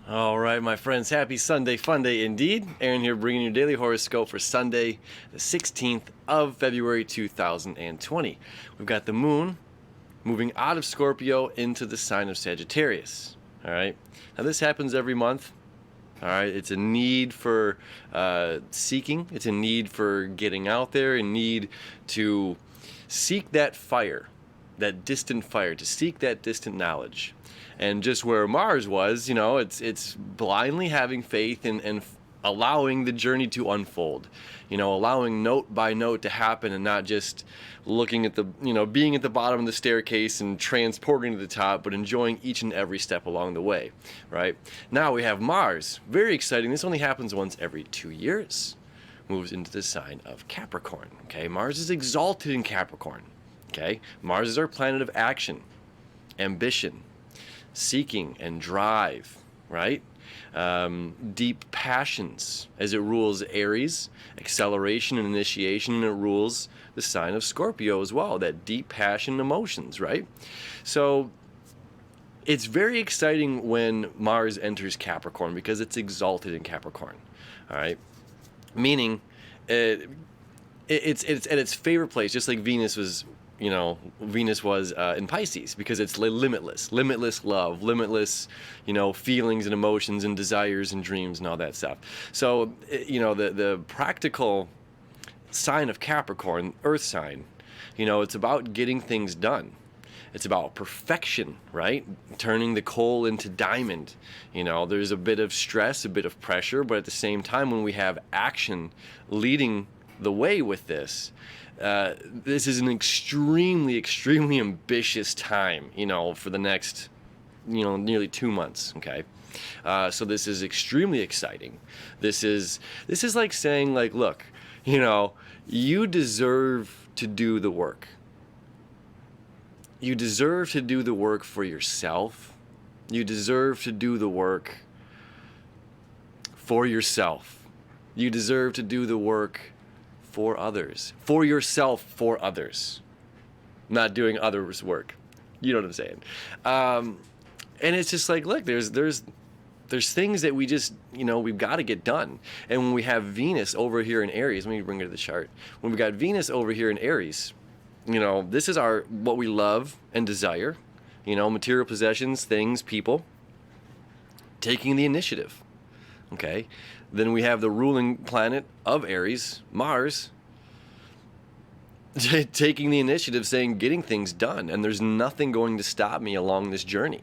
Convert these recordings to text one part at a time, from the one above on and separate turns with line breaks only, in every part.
All right, my friends, happy Sunday, fun day indeed. Aaron here bringing you your daily horoscope for Sunday, the 16th of February 2020. We've got the moon moving out of Scorpio into the sign of Sagittarius. All right, now this happens every month. All right, it's a need for seeking, it's a need for getting out there, a need to seek that fire, that distant fire, to seek that distant knowledge. And just where Mars was, it's blindly having faith and allowing the journey to unfold, allowing note by note to happen and not just looking at the, being at the bottom of the staircase and transporting to the top, but enjoying each and every step along the way, right? Now we have Mars. Very exciting. This only happens once every 2 years. Moves into the sign of Capricorn, okay? Mars is exalted in Capricorn, okay? Mars is our planet of action, ambition, seeking and drive, right? Deep passions as it rules Aries, acceleration and initiation, and it rules the sign of Scorpio as well, that deep passion emotions, right? So it's very exciting when Mars enters Capricorn because it's exalted in Capricorn, all right? Meaning it's at its favorite place, just like Venus was in Pisces, because it's limitless love, limitless, feelings and emotions and desires and dreams and all that stuff. So, the practical sign of Capricorn, earth sign, it's about getting things done. It's about perfection, right? Turning the coal into diamond. There's a bit of stress, a bit of pressure, but at the same time, when we have action leading the way with this, this is an extremely ambitious time, for the next, nearly 2 months. Okay. So this is extremely exciting. This is like saying, like, look, you deserve to do the work. You deserve to do the work for yourself. You deserve to do the work for yourself. You deserve to do the work for others, for yourself, for others, not doing others' work. You know what I'm saying? And it's just like, look, there's things that we just, we've got to get done. And when we have Venus over here in Aries, let me bring it to the chart. When we got Venus over here in Aries, this is what we love and desire, material possessions, things, people, taking the initiative. Okay, then we have the ruling planet of Aries, Mars, taking the initiative, saying getting things done, and there's nothing going to stop me along this journey.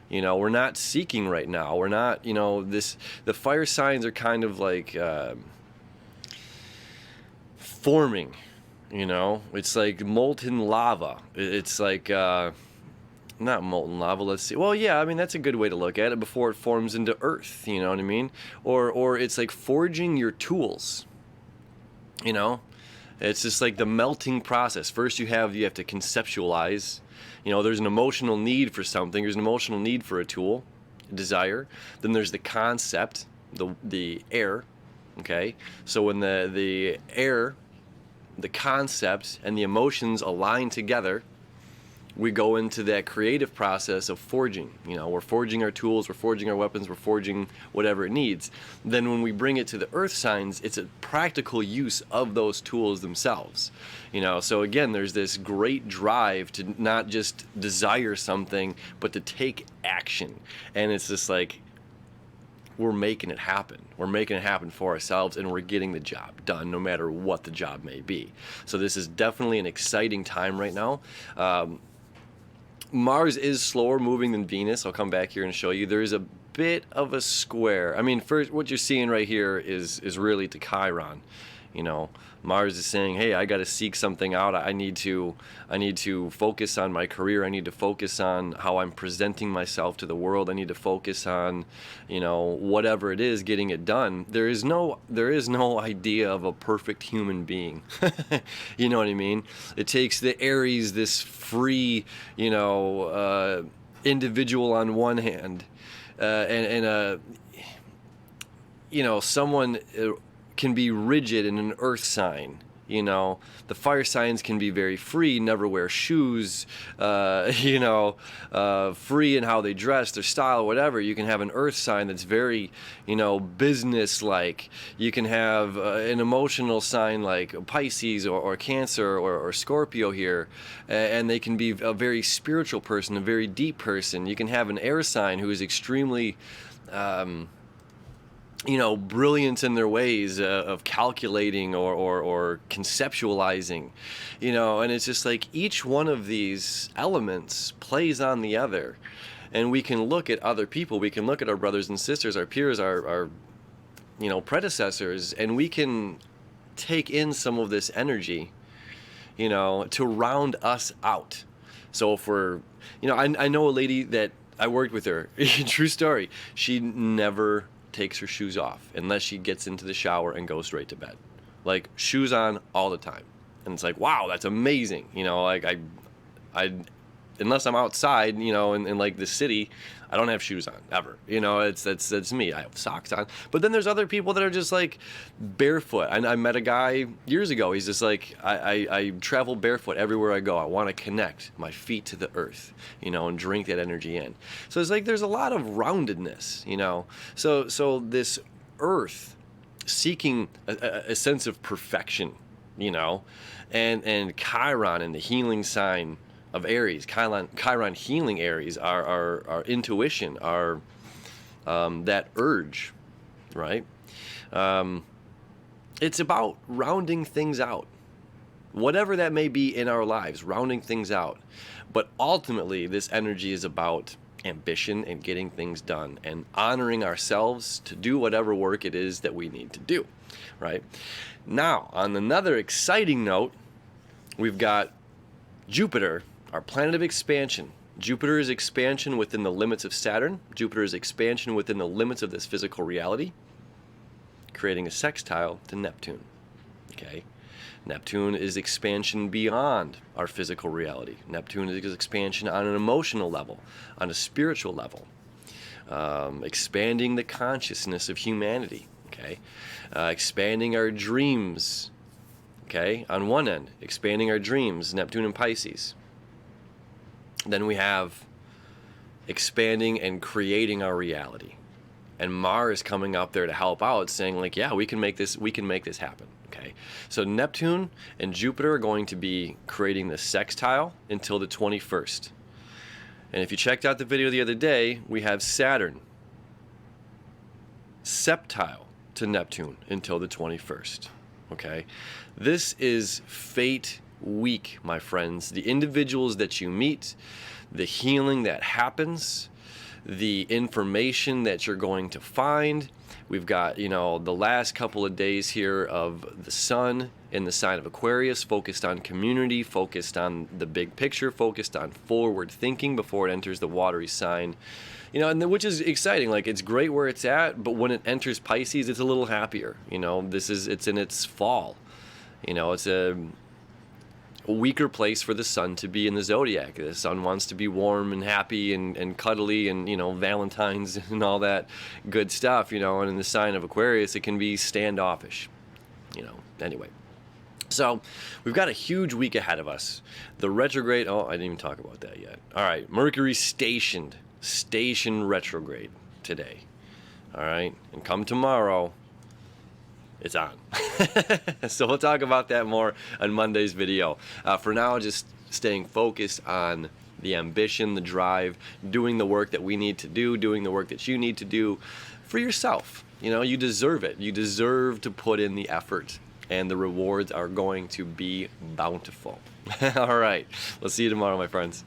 We're not seeking right now. We're not, the fire signs are kind of like forming, it's like molten lava. It's like not molten lava, let's see. Well, yeah, I mean, that's a good way to look at it, before it forms into earth, you know what I mean? Or it's like forging your tools, It's just like the melting process. First you have to conceptualize, there's an emotional need for something, there's an emotional need for a tool, a desire. Then there's the concept, the air, okay? So when the air, the concept, and the emotions align together, we go into that creative process of forging. We're forging our tools, we're forging our weapons, we're forging whatever it needs. Then when we bring it to the earth signs, it's a practical use of those tools themselves. So again, there's this great drive to not just desire something, but to take action. And it's just like, we're making it happen. We're making it happen for ourselves, and we're getting the job done, no matter what the job may be. So this is definitely an exciting time right now. Mars is slower moving than Venus. I'll come back here and show you. There is a bit of a square. I mean, first, what you're seeing right here is really to Chiron. Mars is saying, hey, I got to seek something out. I need to focus on my career. I need to focus on how I'm presenting myself to the world. I need to focus on, whatever it is, getting it done. There is no idea of a perfect human being. You know what I mean? It takes the Aries, this free, individual on one hand, and someone can be rigid in an earth sign, You know, the fire signs can be very free, never wear shoes, free in how they dress, their style, whatever. You can have an earth sign that's very, business-like. You can have an emotional sign like Pisces or Cancer or Scorpio here, and they can be a very spiritual person, a very deep person. You can have an air sign who is extremely brilliant in their ways of calculating or conceptualizing, and it's just like each one of these elements plays on the other. And we can look at other people, we can look at our brothers and sisters, our peers, our predecessors, and we can take in some of this energy, to round us out. So if we're, I know a lady that I worked with her, true story, she never takes her shoes off unless she gets into the shower and goes straight to bed. Like, shoes on all the time. And it's like, wow, that's amazing. I unless I'm outside, in like the city, I don't have shoes on ever. That's me. I have socks on. But then there's other people that are just like barefoot. I met a guy years ago. He's just like, I travel barefoot everywhere I go. I want to connect my feet to the earth, and drink that energy in. So it's like there's a lot of roundedness, So this earth seeking a sense of perfection, and Chiron and the healing sign of Aries, Chiron healing Aries, our intuition, our that urge, right? It's about rounding things out, whatever that may be in our lives, rounding things out. But ultimately, this energy is about ambition and getting things done and honoring ourselves to do whatever work it is that we need to do, right? Now, on another exciting note, we've got Jupiter, our planet of expansion. Jupiter is expansion within the limits of Saturn. Jupiter is expansion within the limits of this physical reality, creating a sextile to Neptune. Okay? Neptune is expansion beyond our physical reality. Neptune is expansion on an emotional level, on a spiritual level, expanding the consciousness of humanity. Okay? Expanding our dreams. Okay? On one end, expanding our dreams, Neptune and Pisces. Then we have expanding and creating our reality. And Mars coming up there to help out, saying like, yeah, we can make this happen. Okay. So Neptune and Jupiter are going to be creating the sextile until the 21st. And if you checked out the video the other day, we have Saturn septile to Neptune until the 21st. Okay. This is fate week, my friends. The individuals that you meet, the healing that happens, the information that you're going to find. We've got, the last couple of days here of the sun in the sign of Aquarius, focused on community, focused on the big picture, focused on forward thinking before it enters the watery sign. Which is exciting. Like, it's great where it's at, but when it enters Pisces, it's a little happier. It's in its fall. It's a weaker place for the sun to be in the zodiac. The sun wants to be warm and happy and cuddly and, Valentine's and all that good stuff, and in the sign of Aquarius, it can be standoffish, anyway. So we've got a huge week ahead of us. The retrograde, I didn't even talk about that yet. All right, Mercury station retrograde today. All right, and come tomorrow, it's on. So we'll talk about that more on Monday's video. For now, just staying focused on the ambition, the drive, doing the work that we need to do, doing the work that you need to do for yourself. You deserve it. You deserve to put in the effort, and the rewards are going to be bountiful. All right. We'll see you tomorrow, my friends.